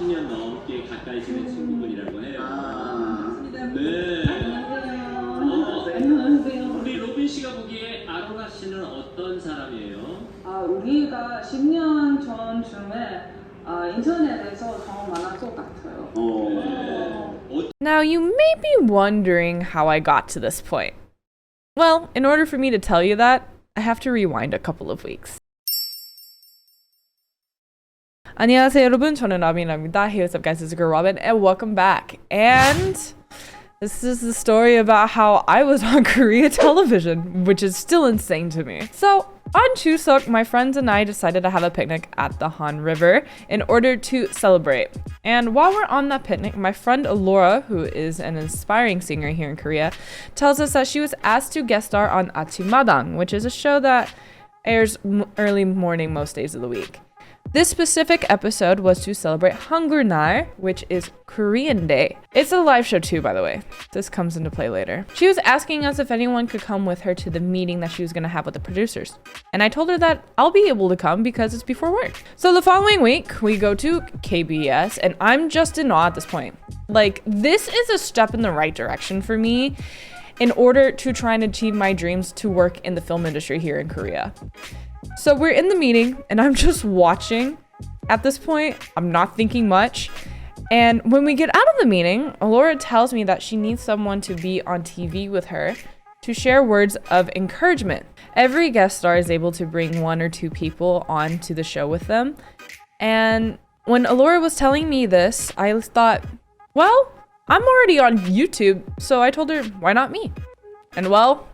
10년 넘게 가까이 지낸 친구분이라고 해요. 반갑습니다. 네. 안녕하세요. 우리 로빈 씨가 보기에 아로라 씨는 어떤 사람이에요? 우리가 10년 전쯤에 인터넷에서 더 만난 것 같아요. Now, you may be wondering how I got to this point. Well, in order for me to tell you that, I have to rewind a couple of weeks. 안녕하세요, 여러분. 저는 라빈입니다. Hey, what's up, guys? It's your girl Robyn, and welcome back. And this is the story about how I was on Korea television, which is still insane to me. So, on Chuseok, my friends and I decided to have a picnic at the Han River in order to celebrate. And while we're on that picnic, my friend Laura, who is an inspiring singer here in Korea, tells us that she was asked to guest star on 아침마당, which is a show that airs early morning most days of the week. This specific episode was to celebrate 한글날, which is Korean Day. It's a live show too, by the way. This comes into play later. She was asking us if anyone could come with her to the meeting that she was going to have with the producers. And I told her that I'll be able to come because it's before work. So the following week, we go to KBS, and I'm just in awe at this point. Like, this is a step in the right direction for me in order to try and achieve my dreams to work in the film industry here in Korea. So we're in the meeting and I'm just watching. At this point, I'm not thinking much. And when we get out of the meeting, Laura tells me that she needs someone to be on TV with her to share words of encouragement. Every guest star is able to bring one or two people on to the show with them. And when Laura was telling me this, I thought, well, I'm already on YouTube. So I told her, why not me? And well,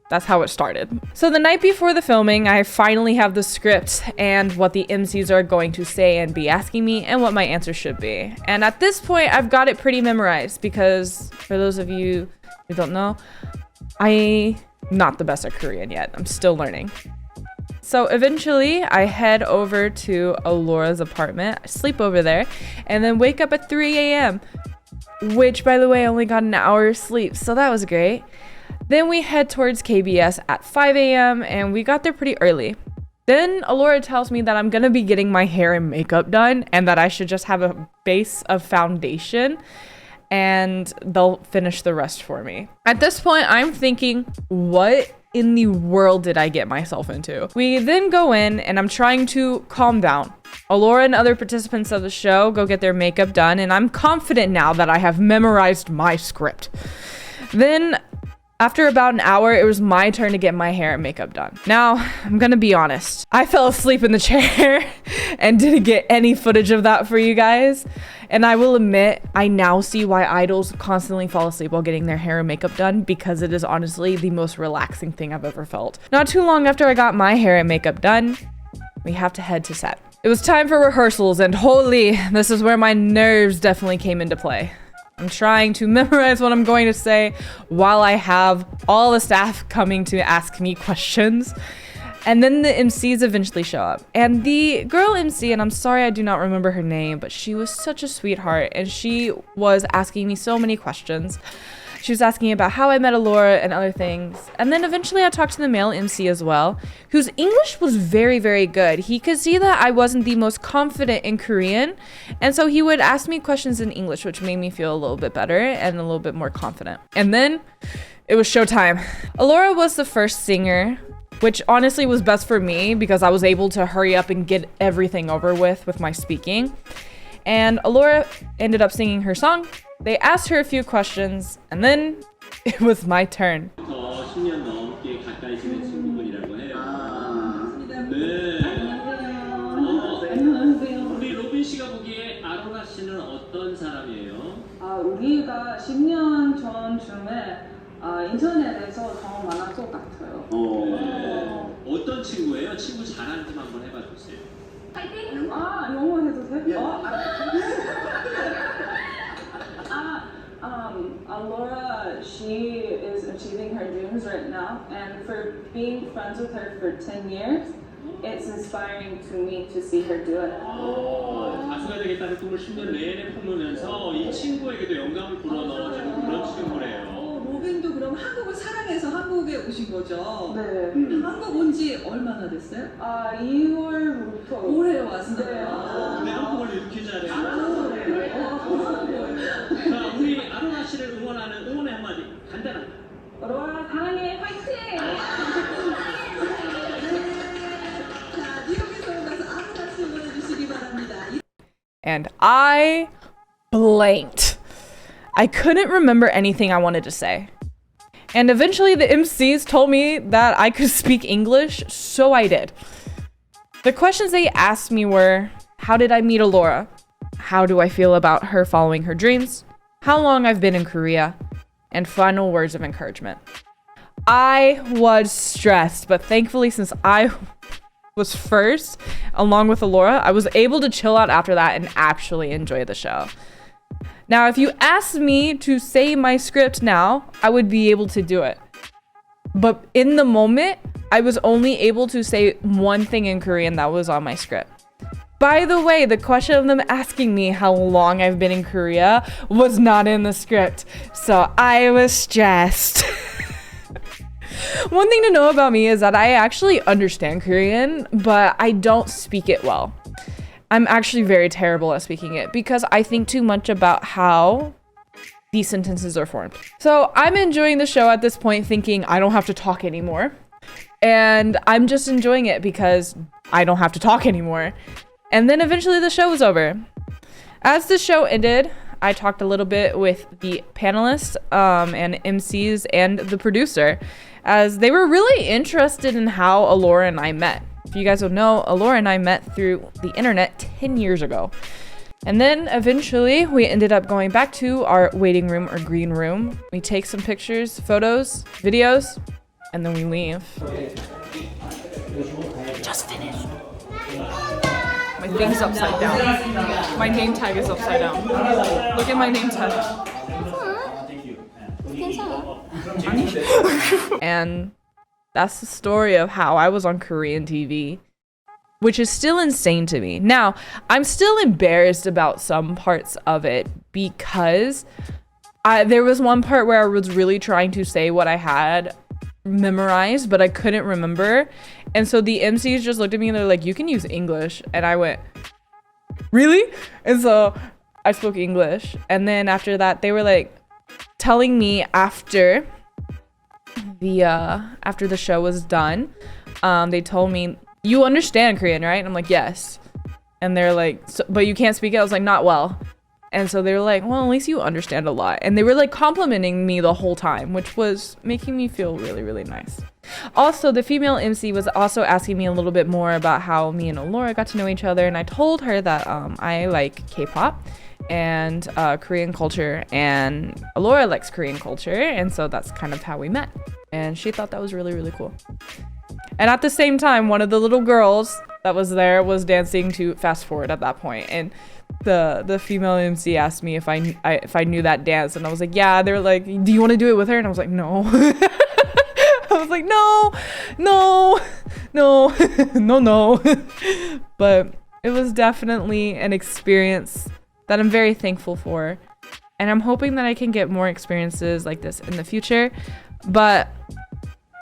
that's how it started. So the night before the filming, I finally have the script and what the MCs are going to say and be asking me and what my answer should be. And at this point, I've got it pretty memorized because for those of you who don't know, I'm not the best at Korean yet. I'm still learning. So eventually I head over to Laura's apartment, I sleep over there, and then wake up at 3 a.m., which by the way, I only got an hour's sleep. So that was great. Then we head towards KBS at 5 a.m. and we got there pretty early. Then Alora tells me that I'm gonna be getting my hair and makeup done and that I should just have a base of foundation and they'll finish the rest for me. At this point, I'm thinking, what in the world did I get myself into? We then go in and I'm trying to calm down. Alora and other participants of the show go get their makeup done and I'm confident now that I have memorized my script. Then after about an hour, it was my turn to get my hair and makeup done. Now, I'm gonna be honest. I fell asleep in the chair and didn't get any footage of that for you guys. And I will admit, I now see why idols constantly fall asleep while getting their hair and makeup done because it is honestly the most relaxing thing I've ever felt. Not too long after I got my hair and makeup done, we have to head to set. It was time for rehearsals and holy, this is where my nerves definitely came into play. I'm trying to memorize what I'm going to say while I have all the staff coming to ask me questions. And then the MCs eventually show up. And the girl MC, and I'm sorry I do not remember her name, but she was such a sweetheart and she was asking me so many questions. She was asking about how I met Alora and other things. And then eventually I talked to the male MC as well, whose English was very, very good. He could see that I wasn't the most confident in Korean. And so he would ask me questions in English, which made me feel a little bit better and a little bit more confident. And then it was showtime. Alora was the first singer, which honestly was best for me because I was able to hurry up and get everything over with my speaking. And Alora ended up singing her song. They asked her a few questions, and then it was my turn. 10년 넘게 가까이 지낸 친구분이라고 해요. 반갑습니다. 네. 안녕하세요. 우리 로빈 씨가 보기에 아로라 씨는 어떤 사람이에요? 우리가 10년 전쯤에 인터넷에서 더 만난 것 같아요. 어떤 친구예요? 친구 자랑 좀 한번 해봐 주세요. 파이팅! 영어 해도 돼? Laura, she is achieving her dreams right now, and for being friends with her for 10 years, it's inspiring to me to see her do it. 가수가 되겠다는 꿈을 10년 내내 품으면서 이 친구에게도 영감을 불어넣어주는 그런 친구래요. 로빈도 그럼 한국을 사랑해서 한국에 오신 거죠? 네. 한국 온 지 얼마나 됐어요? 2월부터 올해 왔어요. 네. 근데 한국어를 이렇게 잘해요. 간단합니다. 로아 사랑해 화이팅! 자, 뉴욕에서 온 가수 아무나 질문해주시기 바랍니다. And I blanked. I couldn't remember anything I wanted to say. And eventually the MCs told me that I could speak English, so I did. The questions they asked me were, how did I meet Alora? How do I feel about her following her dreams? How long I've been in Korea? And final words of encouragement. I was stressed, but thankfully since I was first, along with Alora, I was able to chill out after that and actually enjoy the show. Now, if you asked me to say my script now, I would be able to do it. But in the moment, I was only able to say one thing in Korean that was on my script. By the way, the question of them asking me how long I've been in Korea was not in the script, so I was stressed. One thing to know about me is that I actually understand Korean, but I don't speak it well. I'm actually very terrible at speaking it because I think too much about how these sentences are formed. So I'm enjoying the show at this point, thinking I don't have to talk anymore. And I'm just enjoying it because I don't have to talk anymore. And then eventually the show was over. As the show ended, I talked a little bit with the panelists and MCs and the producer, as they were really interested in how Alora and I met. If you guys don't know, Alora and I met through the internet 10 years ago. And then eventually we ended up going back to our waiting room or green room. We take some pictures, photos, videos, and then we leave. Just finished. My thing's upside down. My name tag is upside down. Look at my name tag. And that's the story of how I was on Korean TV, which is still insane to me. Now, I'm still embarrassed about some parts of it because there was one part where I was really trying to say what I had memorized, but I couldn't remember. And so the MCs just looked at me and they're like, you can use English. And I went, really? And so I spoke English. And then after that, they were like telling me after the show was done, they told me, you understand Korean, right? And I'm like, yes. And they're like, so, but you can't speak it? I was like, not well. And so they were like, well, at least you understand a lot. And they were like complimenting me the whole time, which was making me feel really, really nice. Also, the female MC was also asking me a little bit more about how me and Alora got to know each other. And I told her that I like K-pop and Korean culture, and Alora likes Korean culture. And so that's kind of how we met. And she thought that was really, really cool. And at the same time, one of the little girls that was there was dancing to Fast Forward at that point. And the female MC asked me if I knew that dance, and I was like, yeah. They were like, do you want to do it with her? And I was like, no. I was like, no. But it was definitely an experience that I'm very thankful for, and I'm hoping that I can get more experiences like this in the future. But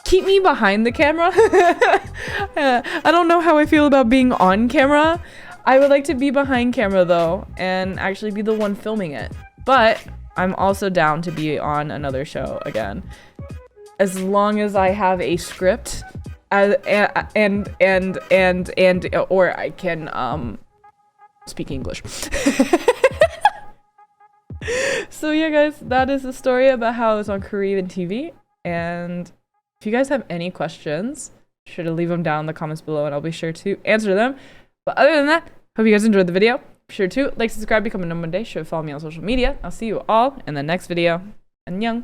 keep me behind the camera. I don't know how I feel about being on camera. I would like to be behind camera though, and actually be the one filming it. But I'm also down to be on another show again, as long as I have a script, or I can speak English. So yeah, guys, that is the story about how I was on Korean TV. And if you guys have any questions, be sure to leave them down in the comments below, and I'll be sure to answer them. But other than that, hope you guys enjoyed the video. Be sure to like, subscribe, become a number one day. Sure to follow me on social media. I'll see you all in the next video. Annyeong.